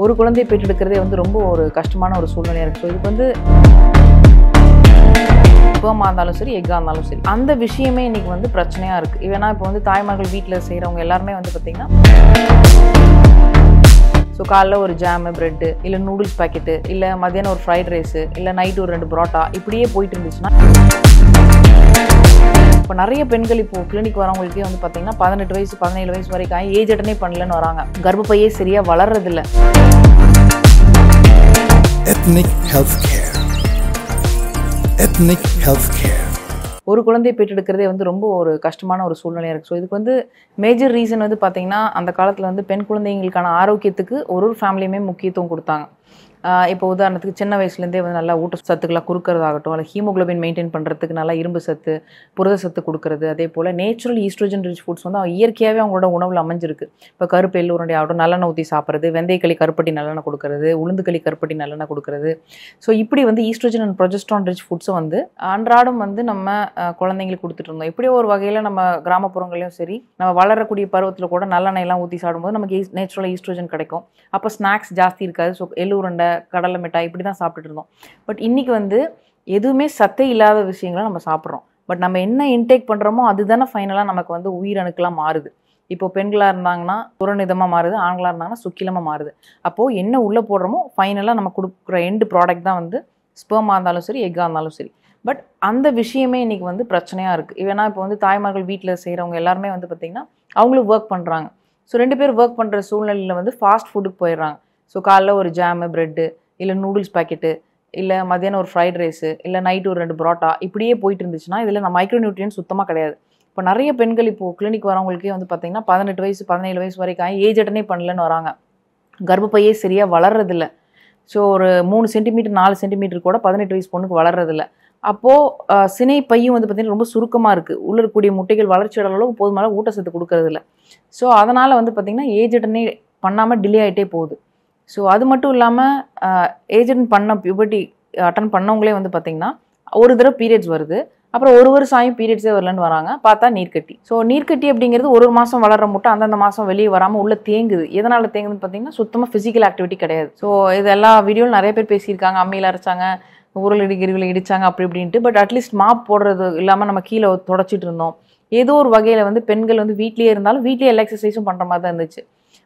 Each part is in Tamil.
ஒரு குழந்தையை பெற்றெடுக்கிறதே வந்து ரொம்ப ஒரு கஷ்டமான ஒரு சூழ்நிலையாக இருக்குது. ஸோ இதுக்கு வந்து ஸ்பெர்மாக இருந்தாலும் சரி, எக்காக இருந்தாலும் சரி, அந்த விஷயமே இன்றைக்கி வந்து பிரச்சனையாக இருக்குது. ஏன்னா இப்போ வந்து தாய்மார்கள் வீட்டில் செய்கிறவங்க எல்லாருமே வந்து பார்த்திங்கன்னா ஸோ காலைல ஒரு ஜாமு, ப்ரெட்டு, இல்லை நூடுல்ஸ் பேக்கெட்டு, இல்லை மதியானம் ஒரு ஃப்ரைட் ரைஸு, இல்லை நைட்டு ஒரு 2 பரோட்டா இப்படியே போயிட்டு இருந்துச்சுன்னா இப்போ நிறைய பெண்கள் இப்போது கிளினிக் வரவங்களுக்கே வந்து பார்த்திங்கன்னா 18 வயசு 17 வயசு வரைக்கும் ஏஜ் அட்டனே பண்ணலன்னு வராங்க. கர்ப்பப்பையே சரியாக வளர்றதில்ல. Ethnic Healthcare. Ethnic Healthcare. ஒரு குழந்தையை பெற்றெடுக்கிறதே வந்து ரொம்ப ஒரு கஷ்டமான ஒரு சூழ்நிலையாக இருக்குது. ஸோ இதுக்கு வந்து மேஜர் ரீசன் வந்து பார்த்திங்கன்னா அந்த காலத்தில் வந்து பெண் குழந்தைங்களுக்கான ஆரோக்கியத்துக்கு ஒரு ஃபேமிலியுமே முக்கியத்துவம் கொடுத்தாங்க. இப்போ உதாரணத்துக்கு சின்ன வயசுலேருந்தே வந்து நல்லா ஊட்டச்சத்துக்கெல்லாம் கொடுக்கறதாகட்டும், அல்ல ஹீமோக்ளோபின் மெயின்டைன் பண்ணுறதுக்கு நல்லா இரும்பு சத்து, புரத சத்து கொடுக்குறது, அதே போல் நேச்சுரல் ஈஸ்ட்ரோஜன் ரிச் ஃபுட்ஸ் வந்து இயற்கையாகவே அவங்களோட உணவில் அமைஞ்சிருக்கு. இப்போ கருப்பு எள்ளு உருண்டை ஆகட்டும், நல்லெண்ணெய் ஊற்றி சாப்பிட்றது, வெந்தயக்களி கருப்பட்டி நல்லெண்ணெய் கொடுக்குறது, உளுந்துக்களி கருப்பட்டி நல்லெண்ணெய் கொடுக்குறது. ஸோ இப்படி வந்து ஈஸ்ட்ரோஜன் அண்ட் ப்ரொஜெஸ்ட்ரான் ரிச் ஃபுட்ஸை வந்து அன்றாடம் வந்து நம்ம குழந்தைங்களுக்கு கொடுத்துட்டு இருந்தோம். இப்படியே ஒரு வகையில் நம்ம கிராமப்புறங்களையும் சரி, நம்ம வளரக்கூடிய பருவத்தில் கூட நல்லெண்ணெய்லாம் ஊற்றி சாப்பிடும்போது நமக்கு நேச்சுரல் ஈஸ்ட்ரோஜன் கிடைக்கும். அப்போ ஸ்நாக்ஸ் ஜாஸ்தி இருக்காது. ஸோ எள்ளு உருண்டை, கடலை மிட்டாய் இப்படி தான் சாப்பிட்டுட்டு இருந்தோம். பட் இன்றைக்கி வந்து எதுவுமே சத்தே இல்லாத விஷயங்களை நம்ம சாப்பிட்றோம். பட் நம்ம என்ன இன்டேக் பண்ணுறோமோ அதுதானே ஃபைனலாக நமக்கு வந்து உயிரணுக்கெலாம் மாறுது. இப்போ பெண்களாக இருந்தாங்கன்னா புறநிதமாக மாறுது, ஆண்களாக இருந்தாங்கன்னா சுக்கிலமாக மாறுது. அப்போது என்ன உள்ளே போடுறோமோ ஃபைனலாக நம்ம கொடுக்குற எண்டு ப்ராடக்ட் தான் வந்து ஸ்பெர்மாக இருந்தாலும் சரி, எக்காக இருந்தாலும் சரி. பட் அந்த விஷயமே இன்றைக்கி வந்து பிரச்சனையாக இருக்குது. ஏன்னா இப்போ வந்து தாய்மார்கள் வீட்டில் செய்கிறவங்க எல்லாருமே வந்து பார்த்திங்கன்னா அவங்களும் ஒர்க் பண்ணுறாங்க. ஸோ 2 பேர் ஒர்க் பண்ணுற சூழ்நிலையில் வந்து ஃபாஸ்ட் ஃபுட்டுக்கு போயிடுறாங்க. ஸோ காலைல ஒரு ஜாமு, ப்ரெட்டு, இல்லை நூடுல்ஸ் பேக்கெட்டு, இல்லை மதியானம் ஒரு ஃப்ரைட் ரைஸு, இல்லை நைட்டு ஒரு 2 பரோட்டா இப்படியே போயிட்டு இருந்துச்சுன்னா இதில் நம்ம மைக்ரோ நியூட்ரியன்ஸ் சுத்தமாக கிடையாது. இப்போ நிறைய பெண்கள் இப்போது கிளினிக் வரவங்களுக்கே வந்து பார்த்திங்கன்னா 18 வயசு 17 வயசு வரைக்கும் ஏஜ் அட்டனே பண்ணலன்னு வராங்க. கர்ப்பப்பையே சரியாக வளர்றதில்ல. ஸோ ஒரு 3 சென்டிமீட்டர் 4 சென்டிமீட்டர் கூட 18 வயசு பொண்ணுக்கு வளர்றதில்ல. அப்போது சினை பையும் வந்து பார்த்திங்கன்னா ரொம்ப சுருக்கமாக இருக்குது. உள்ள இருக்கக்கூடிய முட்டைகள் வளர்ச்சி அளவுக்கு போதுமான ஊட்டச்சத்து கொடுக்கறதில்ல. ஸோ அதனால் வந்து பார்த்திங்கன்னா ஏஜ் அட்டனே பண்ணாமல் டிலே ஆகிட்டே போகுது. ஸோ அது மட்டும் இல்லாமல் ஏஜ் அட்டன் பண்ண பியூபர்ட்டி அட்டன் பண்ணவங்களே வந்து பார்த்திங்கன்னா ஒரு தடவை பீரியட்ஸ் வருது, அப்புறம் ஒரு வருஷம் ஆயும் பீரியட்ஸே வரலன்னு வராங்க. பார்த்தா நீர்க்கட்டி. ஸோ நீர்க்கட்டி அப்படிங்கிறது ஒரு மாதம் வளர்கிற முட்டை அந்தந்த மாதம் வெளியே வராமல் உள்ளே தேங்குது. எதனால் தேங்குதுன்னு பார்த்திங்கன்னா சுத்தமாக ஃபிசிக்கல் ஆக்டிவிட்டி கிடையாது. ஸோ இது எல்லா வீடியோவில் நிறைய பேர் பேசியிருக்காங்க. அம்மியில் அரைச்சாங்க, உருள் இடிக்கிறவில் இடித்தாங்க அப்படி இப்படின்ட்டு. பட் அட்லீஸ்ட் மாப் போடுறது இல்லாமல் நம்ம கீழே தொடச்சிட்டு இருந்தோம். ஏதோ ஒரு வகையில் வந்து பெண்கள் வந்து வீட்லேயே இருந்தாலும் வீட்லேயே எல்லா எக்ஸசைஸும் பண்ணுற மாதிரி தான் இருந்துச்சு.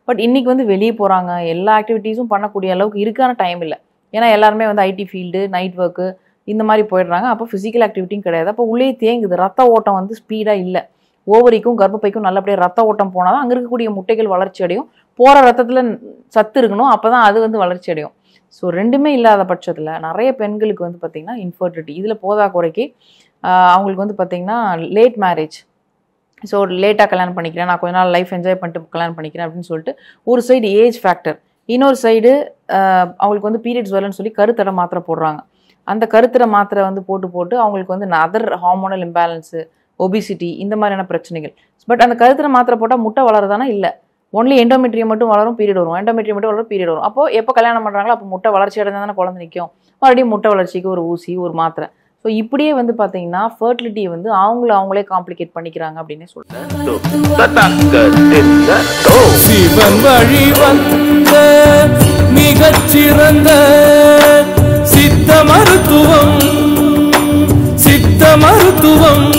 பட் இன்றைக்கி வந்து வெளியே போகிறாங்க, எல்லா ஆக்டிவிட்டீஸும் பண்ணக்கூடிய அளவுக்கு இருக்கான டைம் இல்லை. ஏன்னா எல்லாருமே வந்து ஐடி ஃபீல்டு, நைட் ஒர்க்கு இந்த மாதிரி போயிடுறாங்க. அப்போ ஃபிசிக்கல் ஆக்டிவிட்டியும் கிடையாது. அப்போ உள்ளே தேங்குது. ரத்த ஓட்டம் வந்து ஸ்பீடாக இல்லை. ஓவரிக்கும் கர்ப்பப்பைக்கும் நல்லபடியாக ரத்த ஓட்டம் போனால் தான் அங்கே இருக்கக்கூடிய முட்டைகள் வளர்ச்சி அடையும். போகிற ரத்தத்தில் சத்து இருக்கணும், அப்போ தான் அது வந்து வளர்ச்சி அடையும். ஸோ 2மே இல்லாத பட்சத்தில் நிறைய பெண்களுக்கு வந்து பார்த்திங்கன்னா இன்ஃபர்டிலிட்டி. இதில் போதா குறைக்கு அவங்களுக்கு வந்து பார்த்திங்கன்னா லேட் மேரேஜ். ஸோ லேட்டாக கல்யாணம் பண்ணிக்கிறேன், நான் கொஞ்ச நாள் லைஃப் என்ஜாய் பண்ணிட்டு கல்யாணம் பண்ணிக்கிறேன் அப்படின்னு சொல்லிட்டு ஒரு சைடு ஏஜ் ஃபேக்டர், இன்னொரு சைடு அவங்களுக்கு வந்து பீரியட்ஸ் வரலன்னு சொல்லி கருத்தடை மாத்திரை போடுறாங்க. அந்த கருத்தடை மாத்திரை வந்து போட்டு அவங்களுக்கு வந்து அதர் ஹார்மோனல் இம்பேலன்ஸு, ஒபிசிட்டி இந்த மாதிரியான பிரச்சனைகள். பட் அந்த கருத்தடை மாத்திரை போட்டால் முட்டை வளருதானா? இல்லை. ஒன்லி எண்டோமெட்ரியம் மட்டும் வளரும், பீரியட் வரும். எண்டோமெட்ரியம் மட்டும் வளரும், பீரியட் வரும். அப்போ எப்போ கல்யாணம் பண்ணுறாங்களோ அப்போ முட்டை வளர்ச்சி அடைந்தால் தானே குழந்தை நிற்கும். மறுபடியும் முட்டை வளர்ச்சிக்கு ஒரு ஊசி, ஒரு மாத்திரை. ஸோ இப்படியே வந்து பார்த்தீங்கன்னா ஃபர்டிலிட்டியை வந்து அவங்களே காம்ப்ளிகேட் பண்ணிக்கிறாங்க அப்படின்னே சொல்கிறேன். சிவன் வழி வந்த மிகச்சிறந்த சித்த மருத்துவம்